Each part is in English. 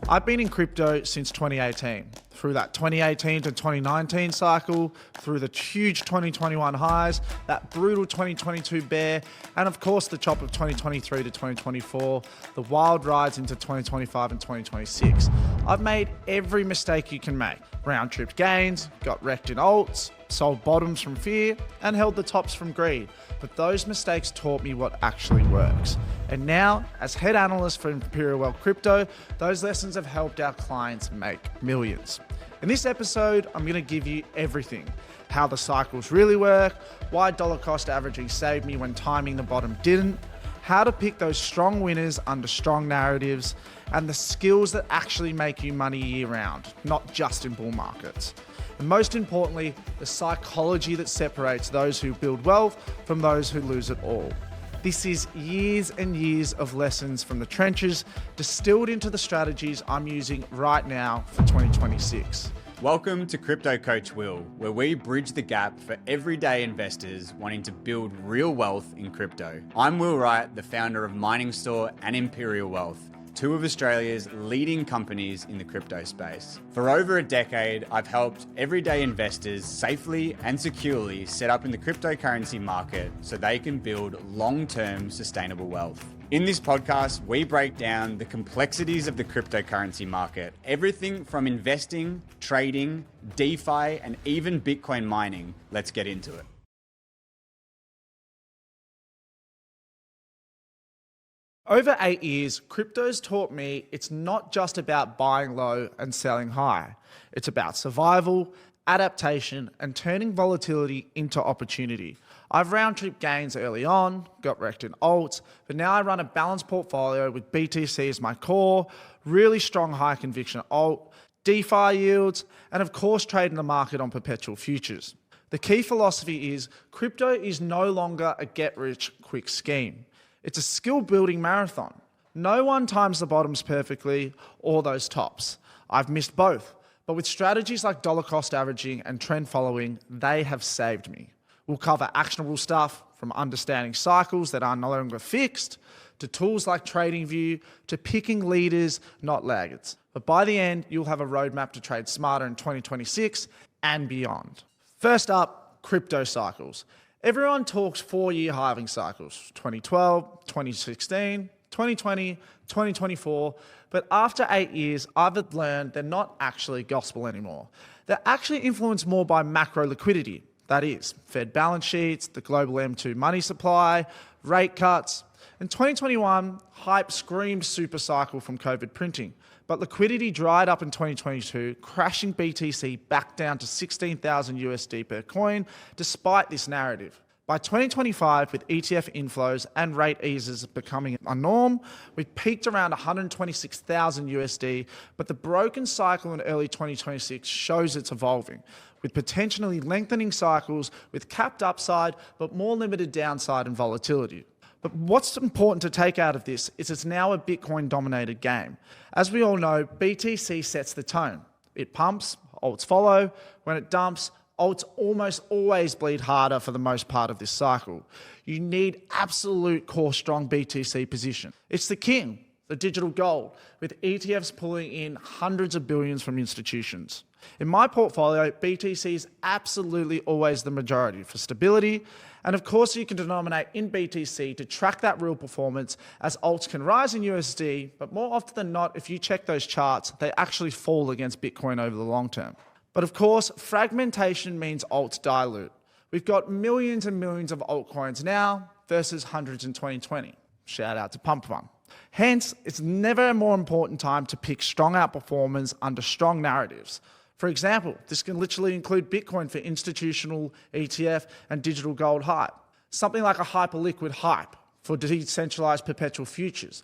I've been in crypto since 2018. Through that 2018 to 2019 cycle, through the huge 2021 highs, that brutal 2022 bear, and of course the chop of 2023 to 2024, the wild rides into 2025 and 2026. I've made every mistake you can make. Round-tripped gains, got wrecked in alts, sold bottoms from fear, and held the tops from greed. But those mistakes taught me what actually works. And now, as head analyst for Imperial Wealth Crypto, those lessons have helped our clients make millions. In this episode, I'm going to give you everything. How the cycles really work, why dollar cost averaging saved me when timing the bottom didn't, how to pick those strong winners under strong narratives, and the skills that actually make you money year round, not just in bull markets. And most importantly, the psychology that separates those who build wealth from those who lose it all. This is years and years of lessons from the trenches distilled into the strategies I'm using right now for 2026. Welcome to Crypto Coach Will, where we bridge the gap for everyday investors wanting to build real wealth in crypto. I'm Will Wright, the founder of Mining Store and Imperial Wealth, two of Australia's leading companies in the crypto space. For over a decade, I've helped everyday investors safely and securely set up in the cryptocurrency market so they can build long-term sustainable wealth. In this podcast, we break down the complexities of the cryptocurrency market, everything from investing, trading, DeFi, and even Bitcoin mining. Let's get into it. Over 8 years, crypto's taught me it's not just about buying low and selling high. It's about survival, adaptation, and turning volatility into opportunity. I've round-trip gains early on, got wrecked in alts, but now I run a balanced portfolio with BTC as my core, really strong high conviction alt, DeFi yields, and of course trade in the market on perpetual futures. The key philosophy is crypto is no longer a get-rich-quick scheme. It's a skill-building marathon. No one times the bottoms perfectly or those tops. I've missed both, but with strategies like dollar cost averaging and trend following, they have saved me. We'll cover actionable stuff from understanding cycles that are no longer fixed, to tools like TradingView, to picking leaders, not laggards. But by the end, you'll have a roadmap to trade smarter in 2026 and beyond. First up, crypto cycles. Everyone talks 4-year halving cycles, 2012, 2016, 2020, 2024, but after 8 years, I've learned they're not actually gospel anymore. They're actually influenced more by macro liquidity. That is, Fed balance sheets, the global M2 money supply, rate cuts. In 2021, hype screamed super cycle from COVID printing, but liquidity dried up in 2022, crashing BTC back down to 16,000 USD per coin, despite this narrative. By 2025, with ETF inflows and rate eases becoming a norm, we peaked around 126,000 USD, but the broken cycle in early 2026 shows it's evolving, with potentially lengthening cycles with capped upside, but more limited downside and volatility. But what's important to take out of this is it's now a Bitcoin-dominated game. As we all know, BTC sets the tone. It pumps, alts follow. When it dumps, alts almost always bleed harder for the most part of this cycle. You need absolute core strong BTC position. It's the king, the digital gold, with ETFs pulling in hundreds of billions from institutions. In my portfolio, BTC is absolutely always the majority for stability. And of course, you can denominate in BTC to track that real performance, as alts can rise in USD, but more often than not, if you check those charts, they actually fall against Bitcoin over the long term. But of course, fragmentation means alts dilute. We've got millions and millions of altcoins now versus hundreds in 2020. Shout out to Pump One. Hence, it's never a more important time to pick strong outperformers under strong narratives. For example, this can literally include Bitcoin for institutional, ETF, and digital gold hype. Something like a hyperliquid hype for decentralized perpetual futures.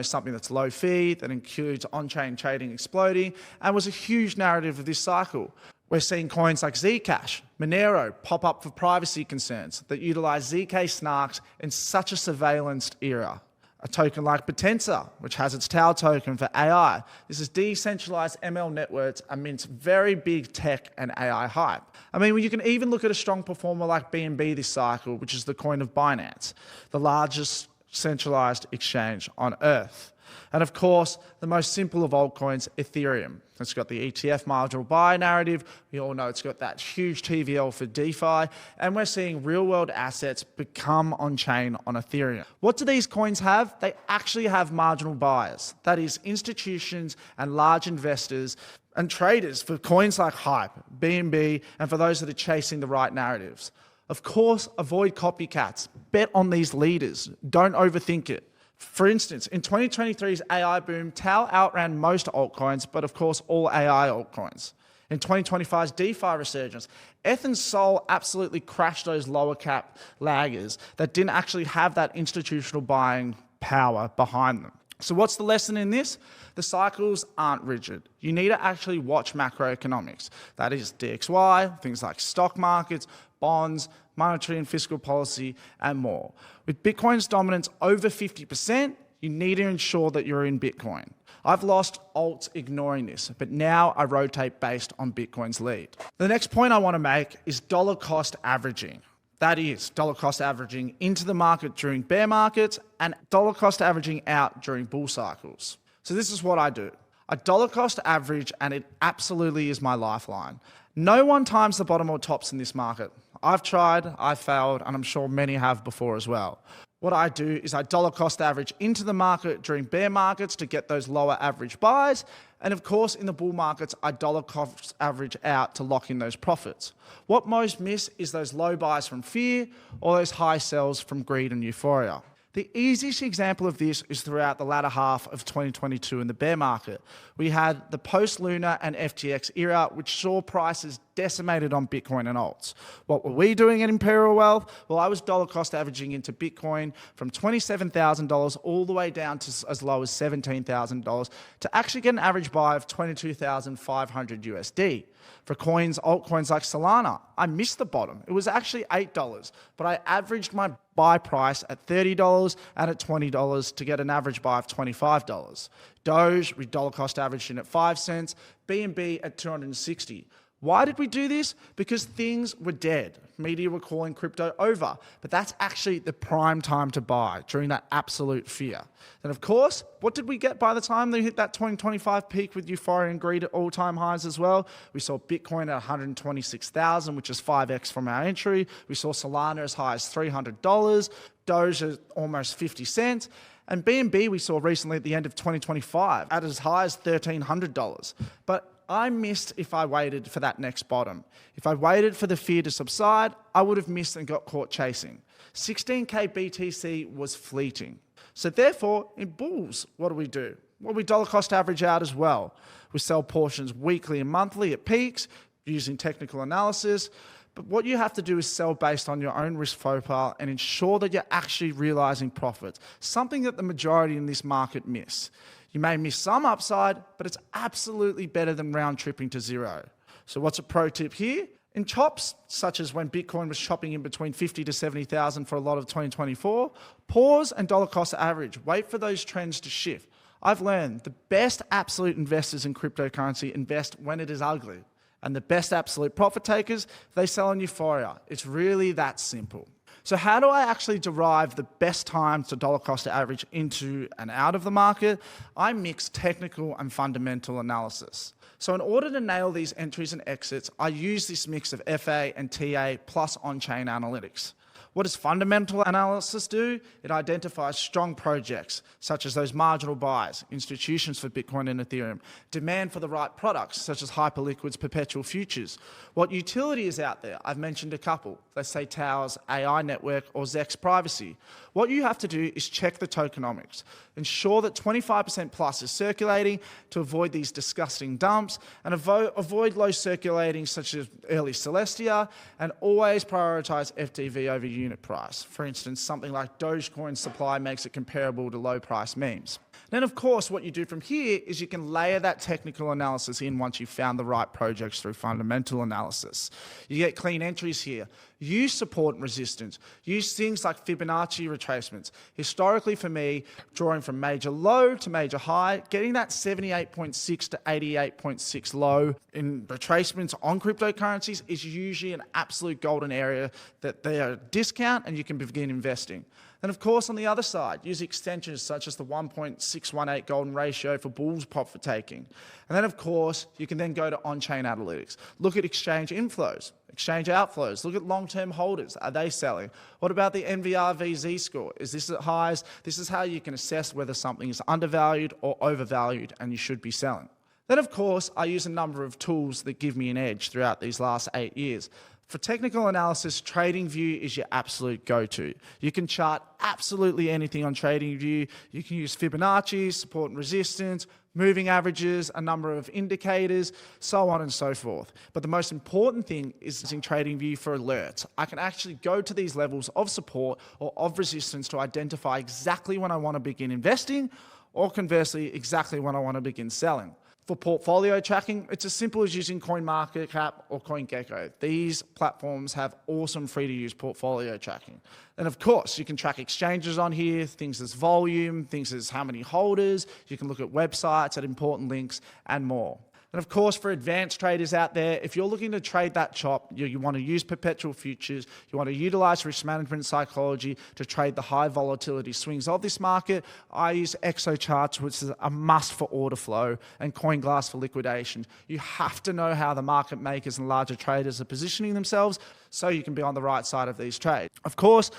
Something that's low fee, that includes on-chain trading exploding, and was a huge narrative of this cycle. We're seeing coins like Zcash, Monero pop up for privacy concerns that utilize ZK snarks in such a surveillanced era. A token like Potenza, which has its Tau token for AI. This is decentralized ML networks amidst very big tech and AI hype. You can even look at a strong performer like BNB this cycle, which is the coin of Binance, the largest centralized exchange on Earth. And of course, the most simple of altcoins, Ethereum. It's got the ETF marginal buy narrative. We all know it's got that huge TVL for DeFi. And we're seeing real-world assets become on-chain on Ethereum. What do these coins have? They actually have marginal buyers. That is, institutions and large investors and traders for coins like Hype, BNB, and for those that are chasing the right narratives. Of course, avoid copycats. Bet on these leaders. Don't overthink it. For instance, in 2023's AI boom, Tau outran most altcoins, but of course all AI altcoins. In 2025's DeFi resurgence, ETH and Sol absolutely crashed those lower cap laggers that didn't actually have that institutional buying power behind them. So what's the lesson in this? The cycles aren't rigid. You need to actually watch macroeconomics. That is DXY, things like stock markets, bonds, monetary and fiscal policy, and more. With Bitcoin's dominance over 50%, you need to ensure that you're in Bitcoin. I've lost alts ignoring this, but now I rotate based on Bitcoin's lead. The next point I want to make is dollar cost averaging. That is dollar cost averaging into the market during bear markets and dollar cost averaging out during bull cycles. So this is what I do. I dollar cost average, and it absolutely is my lifeline. No one times the bottom or tops in this market. I've tried, I've failed, and I'm sure many have before as well. What I do is I dollar cost average into the market during bear markets to get those lower average buys. And of course, in the bull markets, I dollar cost average out to lock in those profits. What most miss is those low buys from fear or those high sells from greed and euphoria. The easiest example of this is throughout the latter half of 2022 in the bear market. We had the post-Luna and FTX era, which saw prices decimated on Bitcoin and alts. What were we doing at Imperial Wealth? Well, I was dollar cost averaging into Bitcoin from $27,000 all the way down to as low as $17,000 to actually get an average buy of $22,500 USD. For altcoins like Solana, I missed the bottom. It was actually $8, but I averaged my buy price at $30 and at $20 to get an average buy of $25. Doge, we dollar cost averaged in at 5 cents, BNB at 260. Why did we do this? Because things were dead. Media were calling crypto over, but that's actually the prime time to buy during that absolute fear. And of course, what did we get by the time they hit that 2025 peak with euphoria and greed at all-time highs as well? We saw Bitcoin at 126,000, which is 5x from our entry. We saw Solana as high as $300, Doge at almost 50 cents, and BNB we saw recently at the end of 2025 at as high as $1,300. But I missed if I waited for that next bottom. If I waited for the fear to subside, I would have missed and got caught chasing. 16K BTC was fleeting. So therefore, in bulls, what do? Well, we dollar cost average out as well. We sell portions weekly and monthly at peaks using technical analysis. But what you have to do is sell based on your own risk profile and ensure that you're actually realizing profits, something that the majority in this market miss. You may miss some upside, but it's absolutely better than round tripping to zero. So what's a pro tip here? In chops, such as when Bitcoin was chopping in between 50 to 70,000 for a lot of 2024, pause and dollar cost average. Wait for those trends to shift. I've learned the best absolute investors in cryptocurrency invest when it is ugly. And the best absolute profit takers, they sell on euphoria. It's really that simple. So how do I actually derive the best time to dollar cost average into and out of the market? I mix technical and fundamental analysis. So in order to nail these entries and exits, I use this mix of FA and TA plus on-chain analytics. What does fundamental analysis do? It identifies strong projects, such as those marginal buys, institutions for Bitcoin and Ethereum, demand for the right products, such as Hyperliquid's Perpetual futures. What utility is out there? I've mentioned a couple. Let's say Tower's AI network or Zek's privacy. What you have to do is check the tokenomics. Ensure that 25% plus is circulating to avoid these disgusting dumps, and avoid low circulating such as early Celestia, and always prioritize FTV over unit price. For instance, something like Dogecoin's supply makes it comparable to low price memes. Then of course, what you do from here is you can layer that technical analysis in once you've found the right projects through fundamental analysis. You get clean entries here. Use support and resistance. Use things like Fibonacci retracements. Historically for me, drawing from major low to major high, getting that 78.6 to 88.6 low in retracements on cryptocurrencies is usually an absolute golden area that they are a discount and you can begin investing. Then, of course, on the other side, use extensions such as the 1.618 golden ratio for bulls profit taking. And then, of course, you can then go to on-chain analytics. Look at exchange inflows, exchange outflows. Look at long-term holders. Are they selling? What about the NVR-VZ score? Is this at highs? This is how you can assess whether something is undervalued or overvalued and you should be selling. Then, of course, I use a number of tools that give me an edge throughout these last 8 years. For technical analysis, TradingView is your absolute go-to. You can chart absolutely anything on TradingView. You can use Fibonacci, support and resistance, moving averages, a number of indicators, so on and so forth. But the most important thing is using TradingView for alerts. I can actually go to these levels of support or of resistance to identify exactly when I want to begin investing, or conversely, exactly when I want to begin selling. For portfolio tracking, it's as simple as using CoinMarketCap or CoinGecko. These platforms have awesome free-to-use portfolio tracking. And of course, you can track exchanges on here, things as volume, things as how many holders. You can look at websites, at important links, and more. And of course, for advanced traders out there, if you're looking to trade that chop, you want to use perpetual futures, you want to utilize risk management psychology to trade the high volatility swings of this market, I use ExoCharts, which is a must for order flow, and CoinGlass for liquidation. You have to know how the market makers and larger traders are positioning themselves so you can be on the right side of these trades. Of course,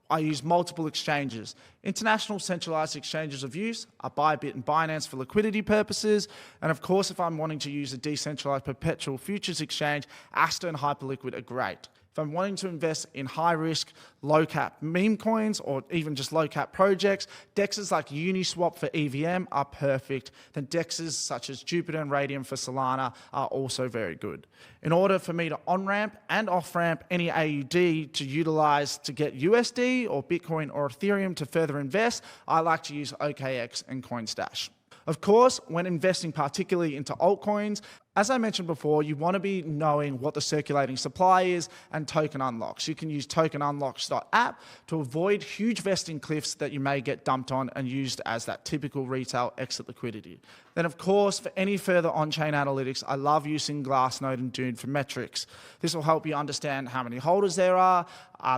I use multiple exchanges. International centralized exchanges of use are Bybit and Binance for liquidity purposes. And of course, if I'm wanting to use a decentralized perpetual futures exchange, Asta and Hyperliquid are great. If I'm wanting to invest in high risk, low cap meme coins or even just low cap projects, dexes like Uniswap for EVM are perfect. Then dexes such as Jupiter and Radium for Solana are also very good. In order for me to on-ramp and off-ramp any AUD to utilize to get USD or Bitcoin or Ethereum to further invest, I like to use OKX and CoinStash. Of course, when investing particularly into altcoins, as I mentioned before, you want to be knowing what the circulating supply is and token unlocks. You can use tokenunlocks.app to avoid huge vesting cliffs that you may get dumped on and used as that typical retail exit liquidity. Then, of course, for any further on-chain analytics, I love using Glassnode and Dune for metrics. This will help you understand how many holders there are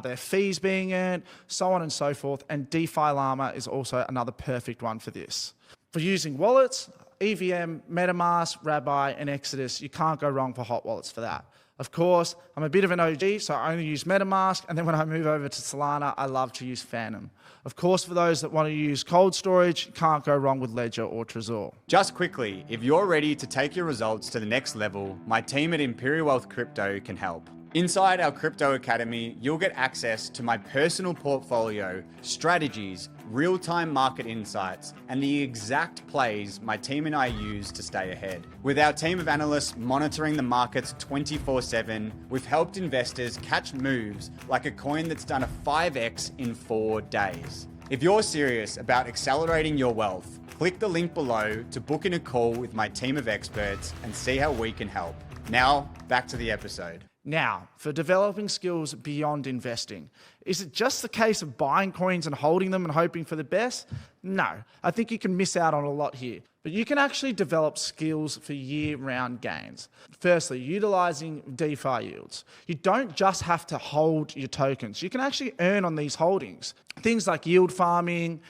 there fees being earned, so on and so forth. And DeFi Llama is also another perfect one for this. For using wallets, EVM, MetaMask, Rabbi, and Exodus, you can't go wrong for hot wallets for that. Of course, I'm a bit of an OG, so I only use MetaMask, and then when I move over to Solana, I love to use Phantom. Of course, for those that want to use cold storage, you can't go wrong with Ledger or Trezor. Just quickly, if you're ready to take your results to the next level, my team at Imperial Wealth Crypto can help. Inside our Crypto Academy, you'll get access to my personal portfolio, strategies, real-time market insights, and the exact plays my team and I use to stay ahead. With our team of analysts monitoring the markets 24/7, we've helped investors catch moves like a coin that's done a 5x in 4 days. If you're serious about accelerating your wealth, click the link below to book in a call with my team of experts and see how we can help. Now, back to the episode. Now, for developing skills beyond investing, is it just the case of buying coins and holding them and hoping for the best? No, I think you can miss out on a lot here. But you can actually develop skills for year-round gains. Firstly, utilizing DeFi yields. You don't just have to hold your tokens. You can actually earn on these holdings. Things like yield farming,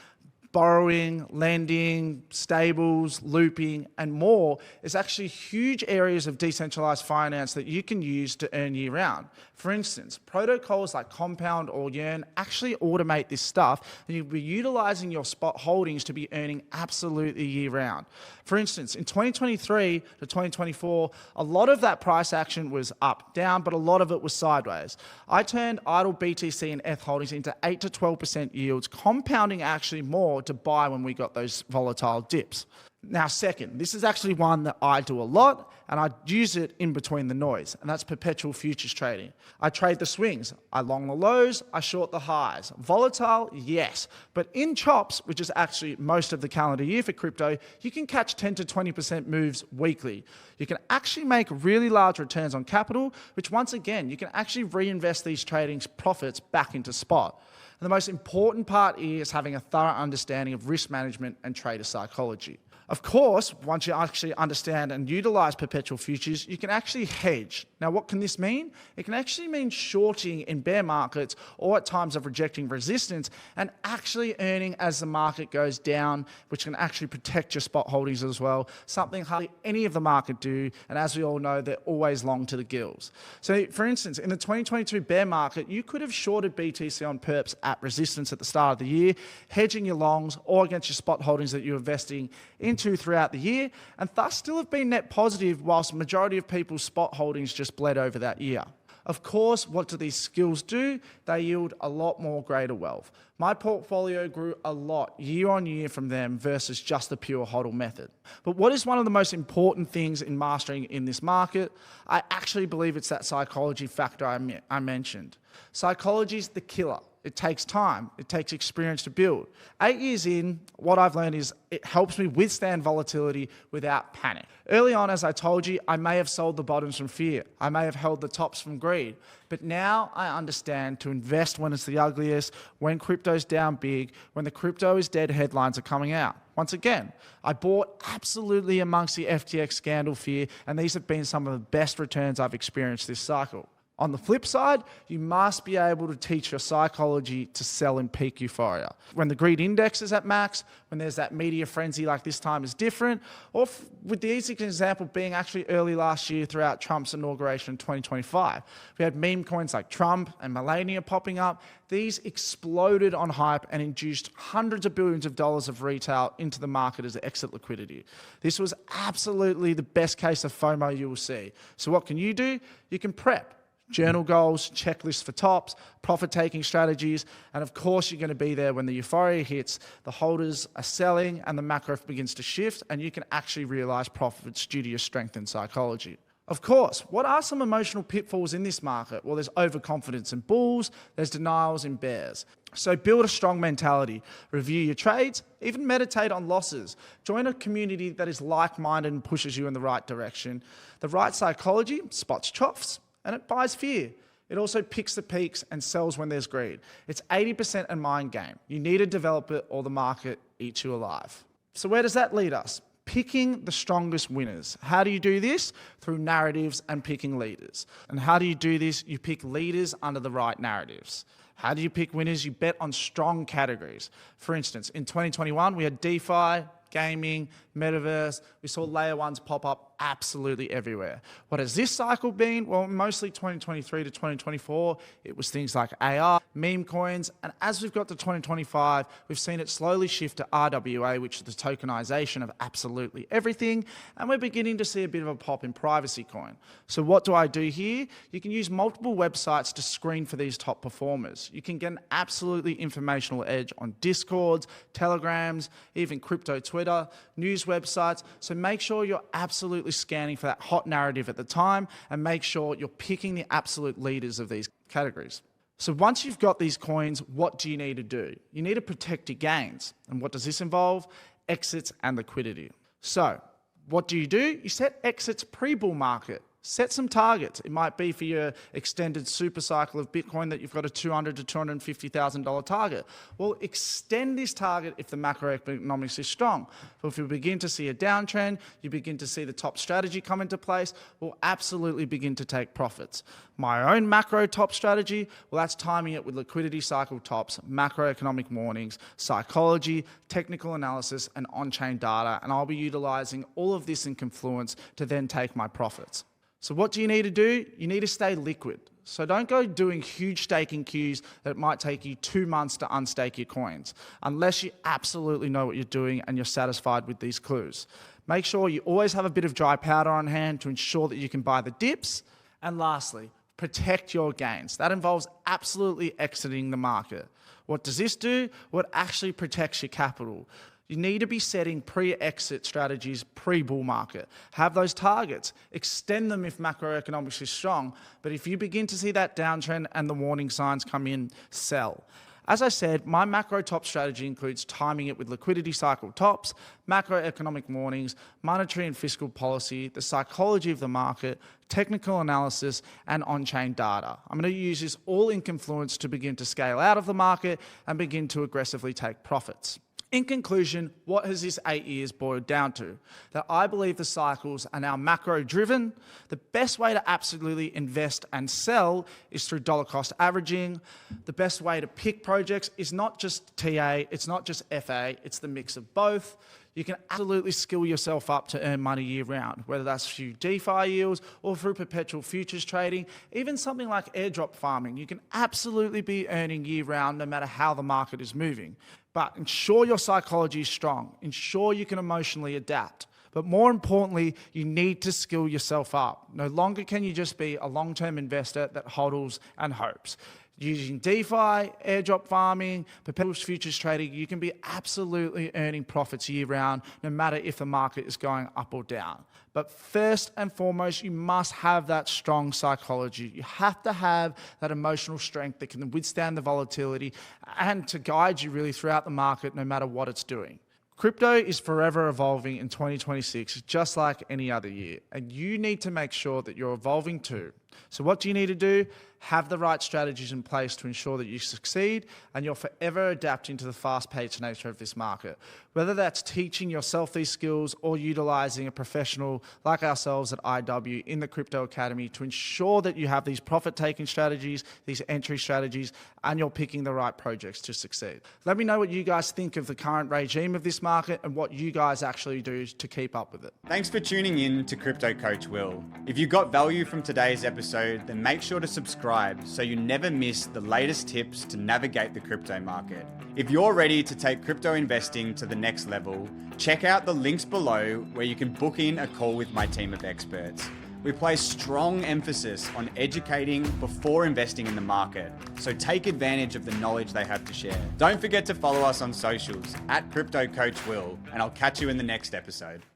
borrowing, lending, stables, looping, and more is actually huge areas of decentralized finance that you can use to earn year round. For instance, protocols like Compound or Yearn actually automate this stuff, and you'll be utilizing your spot holdings to be earning absolutely year round. For instance, in 2023 to 2024, a lot of that price action was up, down, but a lot of it was sideways. I turned idle BTC and ETH holdings into 8 to 12% yields, compounding actually more to buy when we got those volatile dips. Now, second, this is actually one that I do a lot, and I use it in between the noise, and that's perpetual futures trading. I trade the swings. I long the lows, I short the highs. Volatile, yes, but in chops, which is actually most of the calendar year for crypto, you can catch 10 to 20% moves weekly. You can actually make really large returns on capital, which once again, you can actually reinvest these trading profits back into spot. And the most important part is having a thorough understanding of risk management and trader psychology. Of course, once you actually understand and utilize perpetual futures, you can actually hedge. Now, what can this mean? It can actually mean shorting in bear markets or at times of rejecting resistance and actually earning as the market goes down, which can actually protect your spot holdings as well, something hardly any of the market do. And as we all know, they're always long to the gills. So for instance, in the 2022 bear market, you could have shorted BTC on perps at resistance at the start of the year, hedging your longs or against your spot holdings that you're investing into throughout the year, and thus still have been net positive whilst majority of people's spot holdings just bled over that year. Of course, what do these skills do? They yield a lot more greater wealth. My portfolio grew a lot year on year from them versus just the pure hodl method. But what is one of the most important things in mastering in this market? I actually believe it's that psychology factor I mentioned. Psychology is the killer. It takes time. It takes experience to build. 8 years in, what I've learned is it helps me withstand volatility without panic. Early on, as I told you, I may have sold the bottoms from fear. I may have held the tops from greed. But now I understand to invest when it's the ugliest, when crypto's down big, when the crypto is dead headlines are coming out. Once again, I bought absolutely amongst the FTX scandal fear, and these have been some of the best returns I've experienced this cycle. On the flip side, you must be able to teach your psychology to sell in peak euphoria. When the greed index is at max, when there's that media frenzy like this time is different, or with the easy example being actually early last year throughout Trump's inauguration in 2025. We had meme coins like Trump and Melania popping up. These exploded on hype and induced hundreds of billions of dollars of retail into the market as exit liquidity. This was absolutely the best case of FOMO you will see. So what can you do? You can prep. Journal goals, checklists for tops, profit-taking strategies, and of course you're going to be there when the euphoria hits, the holders are selling and the macro begins to shift, and you can actually realize profits due to your strength in psychology. Of course, what are some emotional pitfalls in this market? Well, there's overconfidence in bulls, there's denials in bears. So build a strong mentality, review your trades, even meditate on losses. Join a community that is like-minded and pushes you in the right direction. The right psychology spots troughs, and it buys fear. It also picks the peaks and sells when there's greed. It's 80% a mind game. You need to develop it or the market eats you alive. So where does that lead us? Picking the strongest winners. How do you do this? Through narratives and picking leaders. And how do you do this? You pick leaders under the right narratives. How do you pick winners? You bet on strong categories. For instance, in 2021, we had DeFi, gaming, metaverse. We saw layer ones pop up absolutely everywhere. What has this cycle been? Well, mostly 2023 to 2024, it was things like AR, meme coins, and as we've got to 2025, we've seen it slowly shift to RWA, which is the tokenization of absolutely everything, and we're beginning to see a bit of a pop in privacy coin. So what do I do here? You can use multiple websites to screen for these top performers. You can get an absolutely informational edge on Discords, Telegrams, even crypto Twitter, news websites, so make sure you're absolutely scanning for that hot narrative at the time and make sure you're picking the absolute leaders of these categories. So once you've got these coins, what do you need to do? You need to protect your gains. And what does this involve? Exits and liquidity. So what do? You set exits pre-bull market. Set some targets. It might be for your extended super cycle of Bitcoin that you've got a $200,000 to $250,000 target. Well, extend this target if the macroeconomics is strong. But if you begin to see a downtrend, you begin to see the top strategy come into place, we'll absolutely begin to take profits. My own macro top strategy, well, that's timing it with liquidity cycle tops, macroeconomic warnings, psychology, technical analysis, and on-chain data. And I'll be utilizing all of this in Confluence to then take my profits. So what do you need to do? You need to stay liquid. So don't go doing huge staking queues that might take you 2 months to unstake your coins, unless you absolutely know what you're doing and you're satisfied with these clues. Make sure you always have a bit of dry powder on hand to ensure that you can buy the dips. And lastly, protect your gains. That involves absolutely exiting the market. What does this do? Well, it actually protects your capital. You need to be setting pre-exit strategies pre-bull market. Have those targets. Extend them if macroeconomics is strong. But if you begin to see that downtrend and the warning signs come in, sell. As I said, my macro top strategy includes timing it with liquidity cycle tops, macroeconomic warnings, monetary and fiscal policy, the psychology of the market, technical analysis, and on-chain data. I'm going to use this all in Confluence to begin to scale out of the market and begin to aggressively take profits. In conclusion, what has this 8 years boiled down to? That I believe the cycles are now macro driven. The best way to absolutely invest and sell is through dollar cost averaging. The best way to pick projects is not just TA, it's not just FA, it's the mix of both. You can absolutely skill yourself up to earn money year round, whether that's through DeFi yields or through perpetual futures trading, even something like airdrop farming. You can absolutely be earning year round no matter how the market is moving. But ensure your psychology is strong. Ensure you can emotionally adapt. But more importantly, you need to skill yourself up. No longer can you just be a long-term investor that hodls and hopes. Using DeFi, airdrop farming, perpetual futures trading, you can be absolutely earning profits year round, no matter if the market is going up or down. But first and foremost, you must have that strong psychology. You have to have that emotional strength that can withstand the volatility and to guide you really throughout the market, no matter what it's doing. Crypto is forever evolving in 2026, just like any other year, and you need to make sure that you're evolving too. So what do you need to do? Have the right strategies in place to ensure that you succeed and you're forever adapting to the fast-paced nature of this market. Whether that's teaching yourself these skills or utilizing a professional like ourselves at IW in the Crypto Academy to ensure that you have these profit-taking strategies, these entry strategies, and you're picking the right projects to succeed. Let me know what you guys think of the current regime of this market and what you guys actually do to keep up with it. Thanks for tuning in to Crypto Coach Will. If you got value from today's episode, then make sure to subscribe so you never miss the latest tips to navigate the crypto market. If you're ready to take crypto investing to the next level, check out the links below where you can book in a call with my team of experts. We place strong emphasis on educating before investing in the market, so take advantage of the knowledge they have to share. Don't forget to follow us on socials @CryptoCoachWill, and I'll catch you in the next episode.